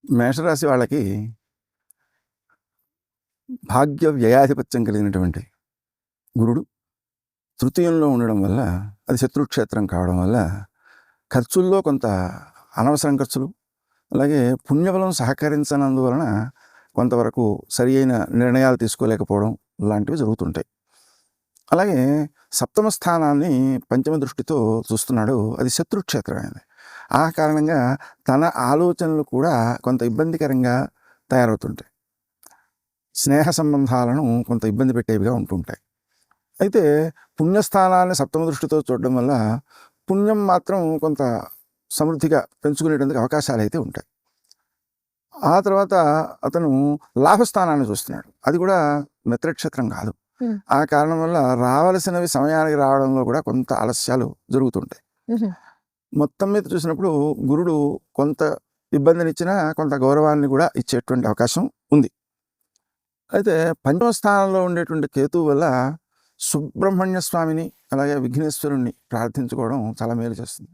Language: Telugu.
మేషరాశి వాళ్ళకి భాగ్య వ్యయాధిపత్యం కలిగినటువంటి గురుడు తృతీయంలో ఉండడం వల్ల, అది శత్రుక్షేత్రం కావడం వల్ల ఖర్చుల్లో కొంత అనవసరం ఖర్చులు, అలాగే పుణ్యబలం సహకరించనందువలన కొంతవరకు సరి అయిన నిర్ణయాలు తీసుకోలేకపోవడం లాంటివి జరుగుతుంటాయి. అలాగే సప్తమ స్థానాన్ని పంచమ దృష్టితో చూస్తున్నాడు, అది శత్రుక్షేత్రమైనది. ఆ కారణంగా తన ఆలోచనలు కూడా కొంత ఇబ్బందికరంగా తయారవుతుంటాయి. స్నేహ సంబంధాలను కొంత ఇబ్బంది పెట్టేవిగా ఉంటుంటాయి. అయితే పుణ్యస్థానాన్ని సప్తమ దృష్టితో చూడడం వల్ల పుణ్యం మాత్రం కొంత సమృద్ధిగా పెంచుకునేటందుకు అవకాశాలు అయితే ఉంటాయి. ఆ తర్వాత అతను లాభస్థానాన్ని చూస్తున్నాడు, అది కూడా మిత్రక్షేత్రం కాదు. ఆ కారణం వల్ల రావలసినవి సమయానికి రావడంలో కూడా కొంత ఆలస్యాలు జరుగుతుంటాయి. మొత్తం మీద చూసినప్పుడు గురుడు కొంత ఇబ్బందినిచ్చినా కొంత గౌరవాన్ని కూడా ఇచ్చేటువంటి అవకాశం ఉంది. అయితే పంచమ స్థానంలో ఉండేటువంటి కేతువు వల్ల సుబ్రహ్మణ్య స్వామిని అలాగే విఘ్నేశ్వరుణ్ణి ప్రార్థించుకోవడం చాలా మేలు చేస్తుంది.